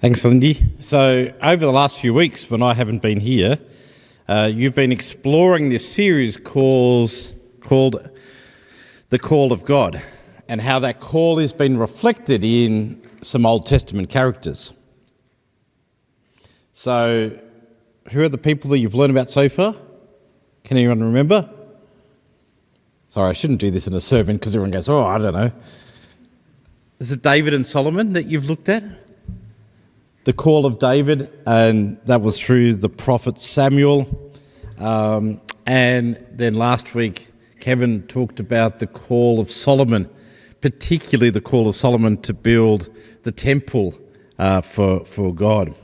Thanks, Lindy. So over the last few weeks, when I haven't been here, you've been exploring this series called The Call of God, and how that call has been reflected in some Old Testament characters. So who are the people that you've learned about so far? Can anyone remember? Sorry, I shouldn't do this in a sermon because everyone goes, I don't know. Is it David and Solomon that you've looked at? The call of David, and that was through the prophet Samuel. And then last week, Kevin talked about the call of Solomon, particularly the call of Solomon to build the temple for God.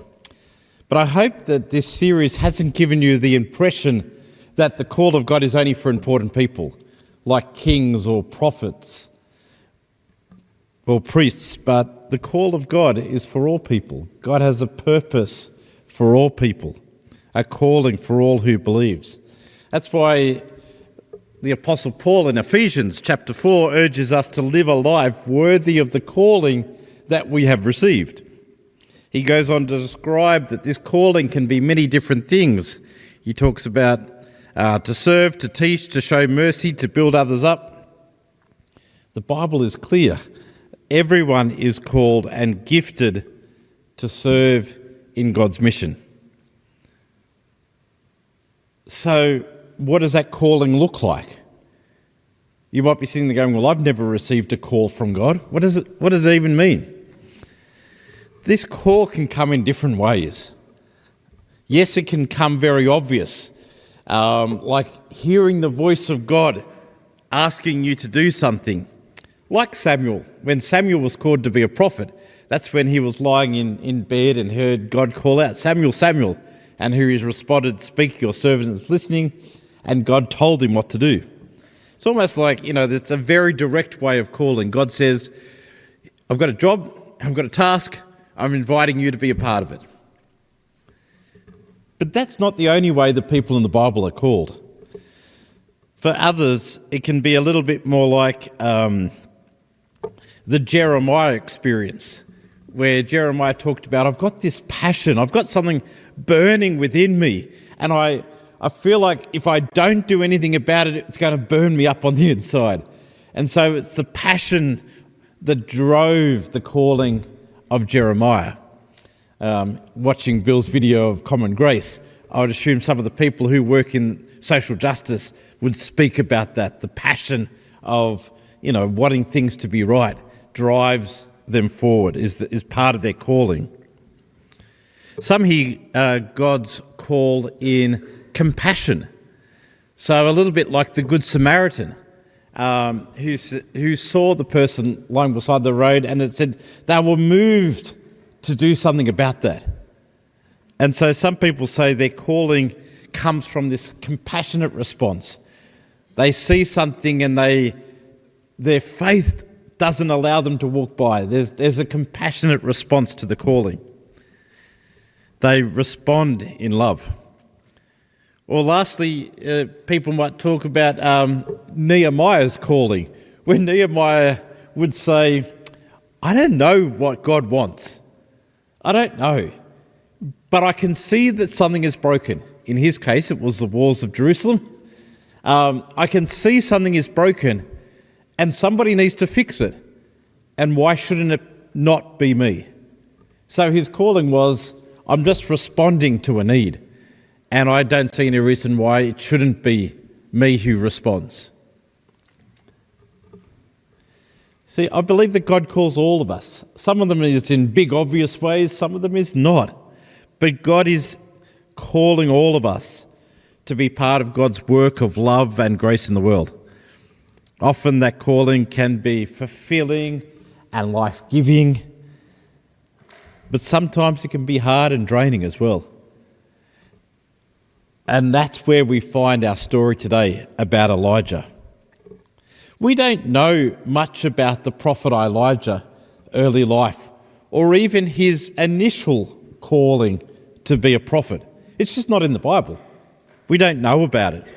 But I hope that this series hasn't given you the impression that the call of God is only for important people, like kings or prophets or priests, but the call of God is for all people. God has a purpose for all people, a calling for all who believes. That's why the Apostle Paul in Ephesians chapter 4 urges us to live a life worthy of the calling that we have received. He goes on to describe that this calling can be many different things. He talks about to serve, to teach, to show mercy, to build others up. The Bible is clear. Everyone is called and gifted to serve in God's mission. So what does that calling look like? You might be sitting there going, well, I've never received a call from God. What does it even mean? This call can come in different ways. Yes, it can come very obvious, like hearing the voice of God asking you to do something. Like Samuel, when Samuel was called to be a prophet, that's when he was lying in bed and heard God call out, Samuel, Samuel, and he responded, speak, your servant is listening, and God told him what to do. It's almost like, it's a very direct way of calling. God says, I've got a job, I've got a task, I'm inviting you to be a part of it. But that's not the only way the people in the Bible are called. For others, it can be a little bit more like the Jeremiah experience, where Jeremiah talked about, I've got this passion, I've got something burning within me, and I feel like if I don't do anything about it, it's going to burn me up on the inside. And so it's the passion that drove the calling of Jeremiah. Watching Bill's video of Common Grace, I would assume some of the people who work in social justice would speak about that. The passion of, wanting things to be right drives them forward, is part of their calling. Some hear God's call in compassion. So a little bit like the Good Samaritan, who saw the person lying beside the road, and it said they were moved to do something about that. And so some people say their calling comes from this compassionate response. They see something and their faith doesn't allow them to walk by. There's a compassionate response to the calling. They respond in love. Or lastly, people might talk about Nehemiah's calling, when Nehemiah would say, I don't know what God wants. I don't know. But I can see that something is broken. In his case, it was the walls of Jerusalem. I can see something is broken and somebody needs to fix it. And why shouldn't it not be me? So his calling was, I'm just responding to a need. And I don't see any reason why it shouldn't be me who responds. See, I believe that God calls all of us. Some of them is in big, obvious ways, some of them is not. But God is calling all of us to be part of God's work of love and grace in the world. Often that calling can be fulfilling and life-giving, but sometimes it can be hard and draining as well. And that's where we find our story today about Elijah. We don't know much about the prophet Elijah's early life, or even his initial calling to be a prophet. It's just not in the Bible. We don't know about it.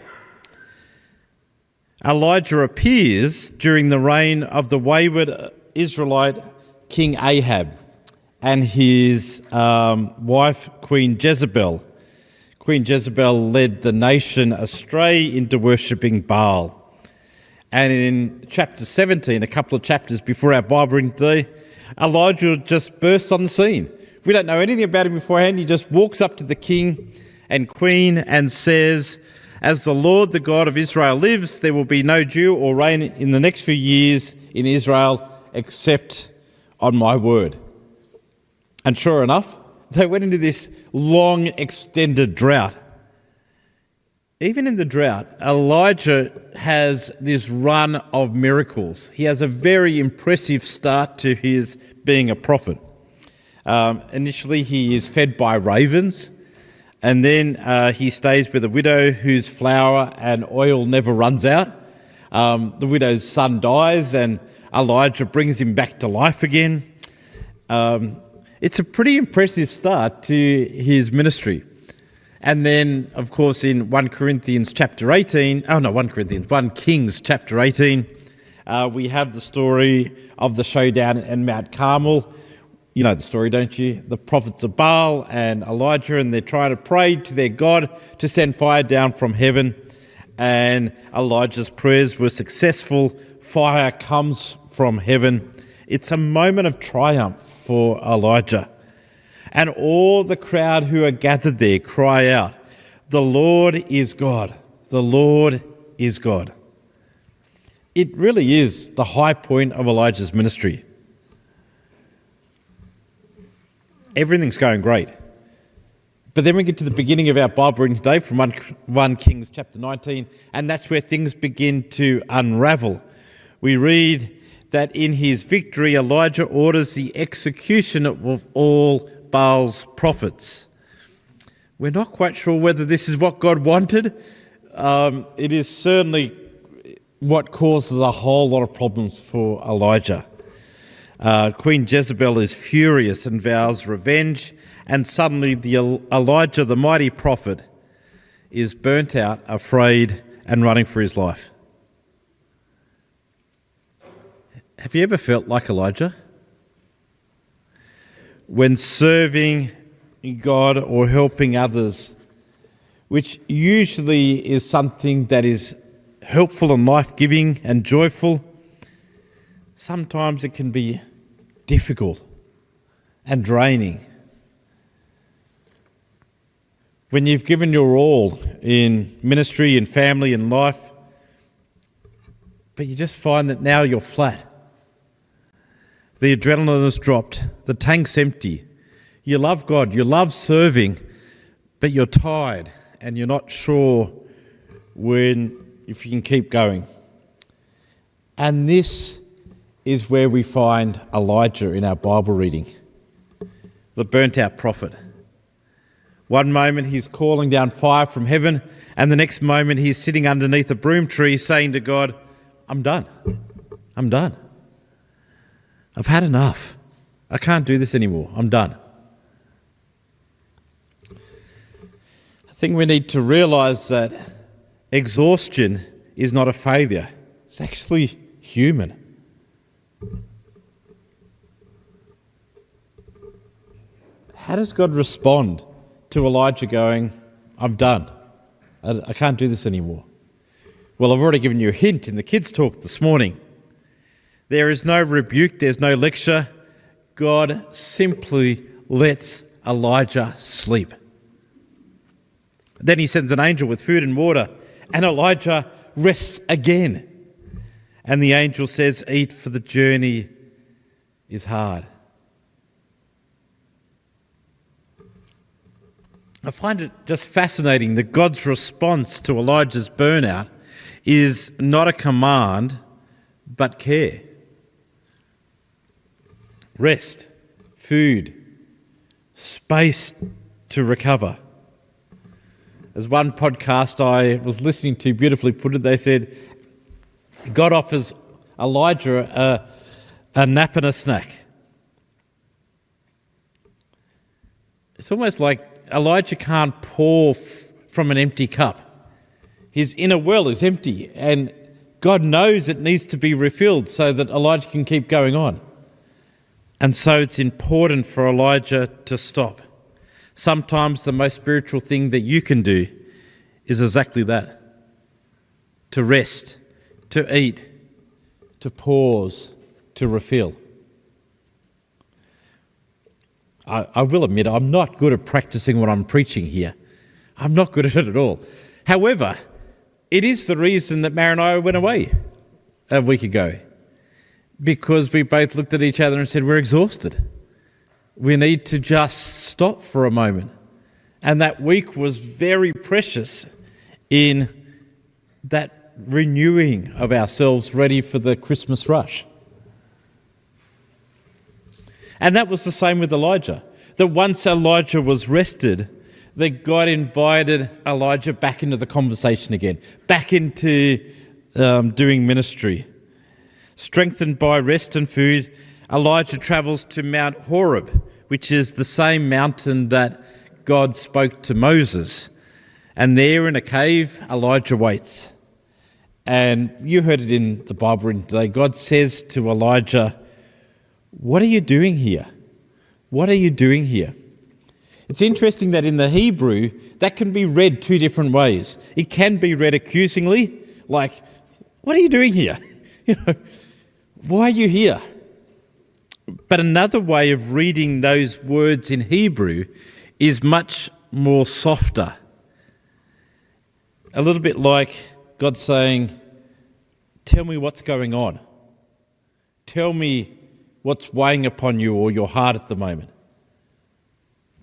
Elijah appears during the reign of the wayward Israelite King Ahab, and his wife, Queen Jezebel. Queen Jezebel led the nation astray into worshipping Baal. And in chapter 17, a couple of chapters before our Bible reading today, Elijah just bursts on the scene. We don't know anything about him beforehand. He just walks up to the king and queen and says, "As the Lord, the God of Israel lives, there will be no dew or rain in the next few years in Israel except on my word." And sure enough, they went into this long extended drought. Even in the drought, Elijah has this run of miracles. He has a very impressive start to his being a prophet. Initially, he is fed by ravens, and then he stays with a widow whose flour and oil never runs out. The widow's son dies, and Elijah brings him back to life again. It's a pretty impressive start to his ministry. And then, of course, in 1 Kings chapter 18, we have the story of the showdown in Mount Carmel. You know the story, don't you? The prophets of Baal and Elijah, and they're trying to pray to their God to send fire down from heaven. And Elijah's prayers were successful. Fire comes from heaven. It's a moment of triumph for Elijah. And all the crowd who are gathered there cry out, "The Lord is God. The Lord is God." It really is the high point of Elijah's ministry. Everything's going great. But then we get to the beginning of our Bible reading today from 1 Kings chapter 19, and that's where things begin to unravel. We read that in his victory, Elijah orders the execution of all Baal's prophets. We're not quite sure whether this is what God wanted. It is certainly what causes a whole lot of problems for Elijah. Queen Jezebel is furious and vows revenge, and suddenly Elijah, the mighty prophet, is burnt out, afraid, and running for his life. Have you ever felt like Elijah? When serving God or helping others, which usually is something that is helpful and life-giving and joyful, sometimes it can be difficult and draining. When you've given your all in ministry, in family, in life, but you just find that now you're flat. The adrenaline has dropped, the tank's empty. You love God, you love serving, but you're tired and you're not sure if you can keep going. And this is where we find Elijah in our Bible reading, the burnt-out prophet. One moment he's calling down fire from heaven, and the next moment he's sitting underneath a broom tree saying to God, "I'm done. I'm done. I've had enough. I can't do this anymore. I'm done." I think we need to realise that exhaustion is not a failure. It's actually human. How does God respond to Elijah going, "I'm done. I can't do this anymore"? Well, I've already given you a hint in the kids' talk this morning. There is no rebuke, there's no lecture. God simply lets Elijah sleep. Then he sends an angel with food and water, and Elijah rests again. And the angel says, "Eat, for the journey is hard." I find it just fascinating that God's response to Elijah's burnout is not a command, but care. Rest, food, space to recover. As one podcast I was listening to beautifully put it, they said, God offers Elijah a nap and a snack. It's almost like Elijah can't pour from an empty cup. His inner well is empty, and God knows it needs to be refilled so that Elijah can keep going on. And so it's important for Elijah to stop. Sometimes the most spiritual thing that you can do is exactly that. To rest, to eat, to pause, to refill. I will admit I'm not good at practicing what I'm preaching here. I'm not good at it at all. However, it is the reason that Mary and I went away a week ago. Because we both looked at each other and said, we're exhausted. We need to just stop for a moment. And that week was very precious in that renewing of ourselves ready for the Christmas rush. And that was the same with Elijah. That once Elijah was rested, that God invited Elijah back into the conversation again, back into doing ministry. Strengthened by rest and food, Elijah travels to Mount Horeb, which is the same mountain that God spoke to Moses. And there in a cave, Elijah waits. And you heard it in the Bible reading today. God says to Elijah, "What are you doing here? What are you doing here?" It's interesting that in the Hebrew, that can be read two different ways. It can be read accusingly, like, "What are you doing here? Why are you here?" But another way of reading those words in Hebrew is much more softer. A little bit like God saying, "Tell me what's going on. Tell me what's weighing upon you or your heart at the moment.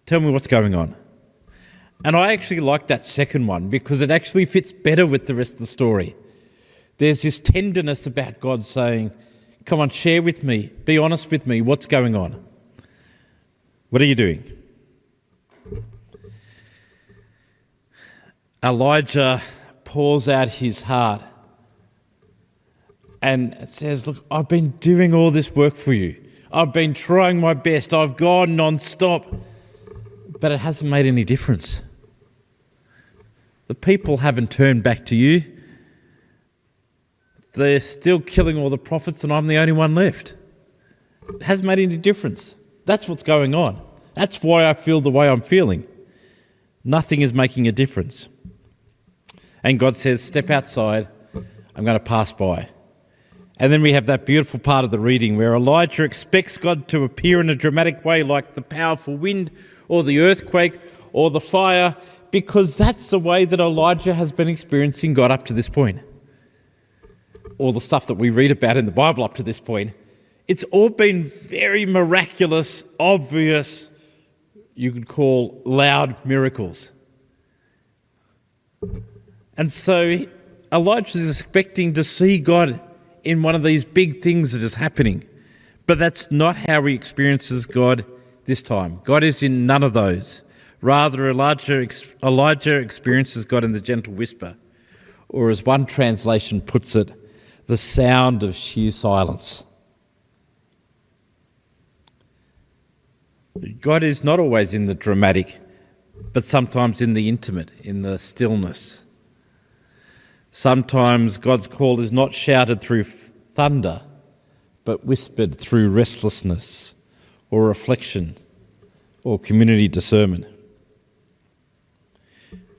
Tell me what's going on." And I actually like that second one because it actually fits better with the rest of the story. There's this tenderness about God saying, "Come on, share with me. Be honest with me. What's going on? What are you doing?" Elijah pours out his heart and says, "Look, I've been doing all this work for you. I've been trying my best. I've gone non-stop. But it hasn't made any difference. The people haven't turned back to you. They're still killing all the prophets and I'm the only one left. It hasn't made any difference. That's what's going on. That's why I feel the way I'm feeling. Nothing is making a difference." And God says, "Step outside. I'm going to pass by." And then we have that beautiful part of the reading where Elijah expects God to appear in a dramatic way like the powerful wind or the earthquake or the fire, because that's the way that Elijah has been experiencing God up to this point. All the stuff that we read about in the Bible up to this point, it's all been very miraculous, obvious, you could call loud miracles. And so Elijah is expecting to see God in one of these big things that is happening. But that's not how he experiences God this time. God is in none of those. Rather, Elijah experiences God in the gentle whisper, or as one translation puts it, the sound of sheer silence. God is not always in the dramatic, but sometimes in the intimate, in the stillness. Sometimes God's call is not shouted through thunder, but whispered through restlessness or reflection or community discernment.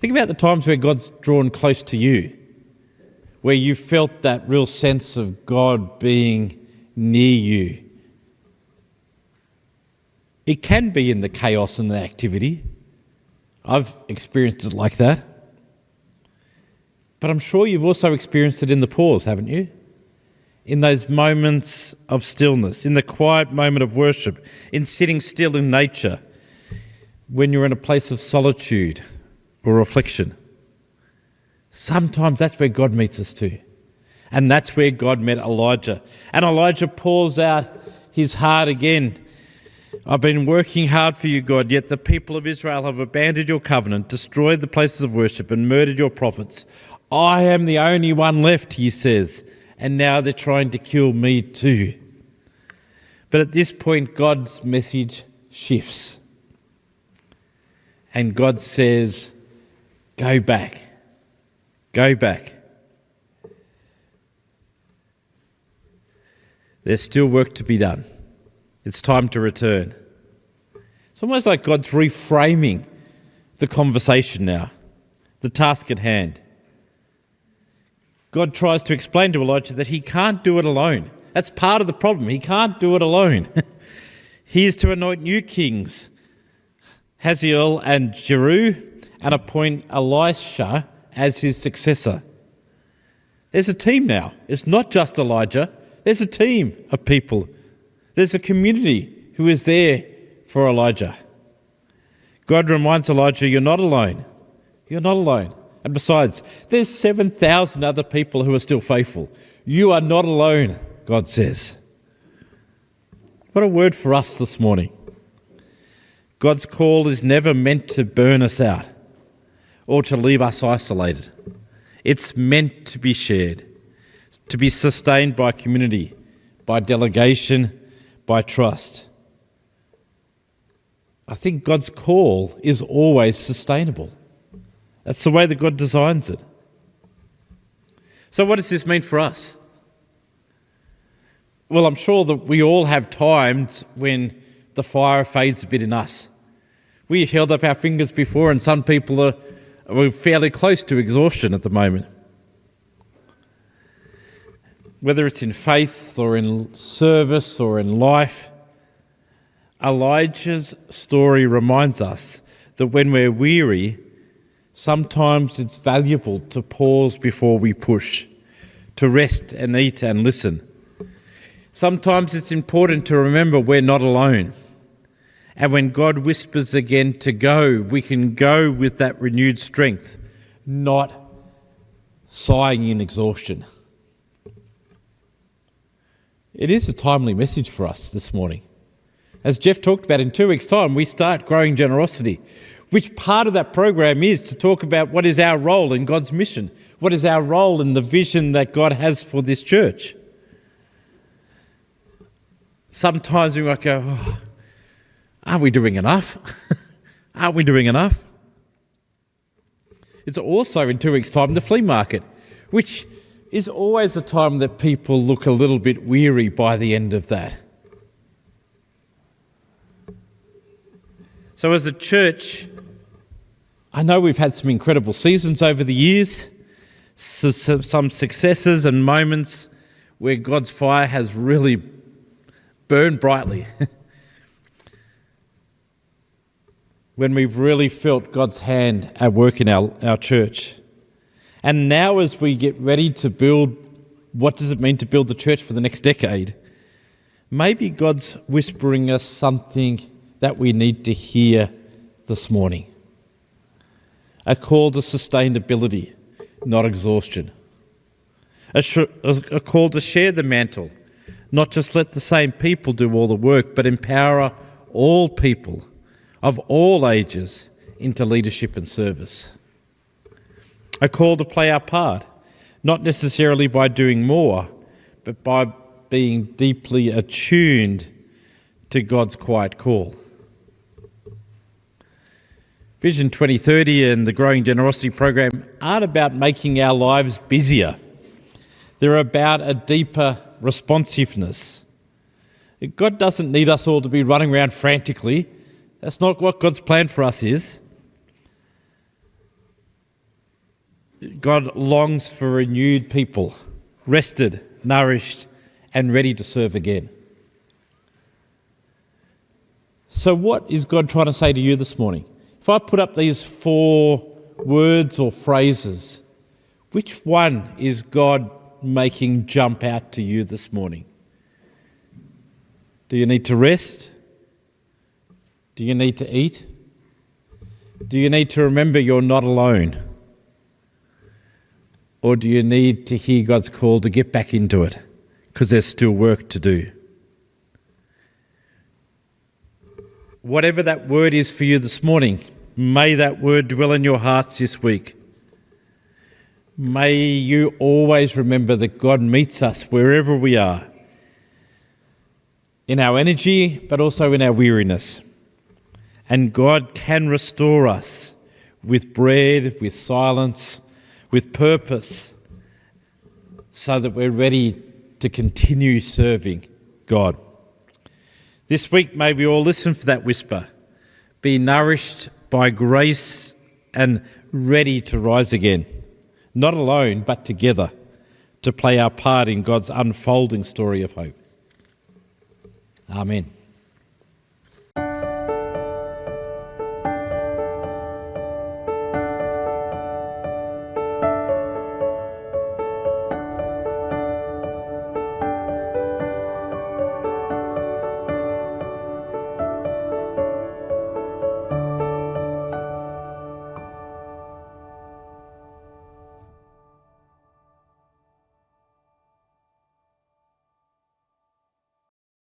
Think about the times where God's drawn close to you, where you felt that real sense of God being near you. It can be in the chaos and the activity. I've experienced it like that. But I'm sure you've also experienced it in the pause, haven't you? In those moments of stillness, in the quiet moment of worship, in sitting still in nature, when you're in a place of solitude or reflection. Sometimes that's where God meets us too. And that's where God met Elijah. And Elijah pours out his heart again. "I've been working hard for you, God, yet the people of Israel have abandoned your covenant, destroyed the places of worship, and murdered your prophets. I am the only one left," he says, "and now they're trying to kill me too." But at this point, God's message shifts. And God says, "Go back. Go back. There's still work to be done. It's time to return. It's almost like God's reframing the conversation now, the task at hand. God tries to explain to Elijah that he can't do it alone. That's part of the problem. He can't do it alone. He is to anoint new kings, Hazael and Jeru, and appoint Elisha as his successor. There's a team now. It's not just Elijah. There's a team of people. There's a community who is there for Elijah. God reminds Elijah, you're not alone. You're not alone. And besides, there's 7,000 other people who are still faithful. You are not alone, God says. What a word for us this morning. God's call is never meant to burn us out or to leave us isolated. It's meant to be shared, to be sustained by community, by delegation, by trust. I think God's call is always sustainable. That's the way that God designs it. So what does this mean for us? Well, I'm sure that we all have times when the fire fades a bit in us. We held up our fingers before, and some people we're fairly close to exhaustion at the moment. Whether it's in faith or in service or in life, Elijah's story reminds us that when we're weary, sometimes it's valuable to pause before we push, to rest and eat and listen. Sometimes it's important to remember we're not alone. And when God whispers again to go, we can go with that renewed strength, not sighing in exhaustion. It is a timely message for us this morning. As Jeff talked about, in 2 weeks' time, we start Growing Generosity, which part of that program is to talk about what is our role in God's mission, what is our role in the vision that God has for this church. Sometimes we might go, aren't we doing enough? Aren't we doing enough? It's also in 2 weeks' time the flea market, which is always a time that people look a little bit weary by the end of that. So as a church, I know we've had some incredible seasons over the years, some successes and moments where God's fire has really burned brightly. When we've really felt God's hand at work in our church. And now as we get ready to build, what does it mean to build the church for the next decade? Maybe God's whispering us something that we need to hear this morning. A call to sustainability, not exhaustion. A call to share the mantle, not just let the same people do all the work, but empower all people of all ages into leadership and service. A call to play our part, not necessarily by doing more, but by being deeply attuned to God's quiet call. Vision 2030 and the Growing Generosity program aren't about making our lives busier. They're about a deeper responsiveness. God doesn't need us all to be running around frantically. That's not what God's plan for us is. God longs for renewed people, rested, nourished, and ready to serve again. So what is God trying to say to you this morning? If I put up these 4 words or phrases, which one is God making jump out to you this morning? Do you need to rest? Do you need to eat? Do you need to remember you're not alone? Or do you need to hear God's call to get back into it because there's still work to do? Whatever that word is for you this morning, may that word dwell in your hearts this week. May you always remember that God meets us wherever we are, in our energy, but also in our weariness. And God can restore us with bread, with silence, with purpose, so that we're ready to continue serving God. This week, may we all listen for that whisper, be nourished by grace and ready to rise again, not alone, but together, to play our part in God's unfolding story of hope. Amen.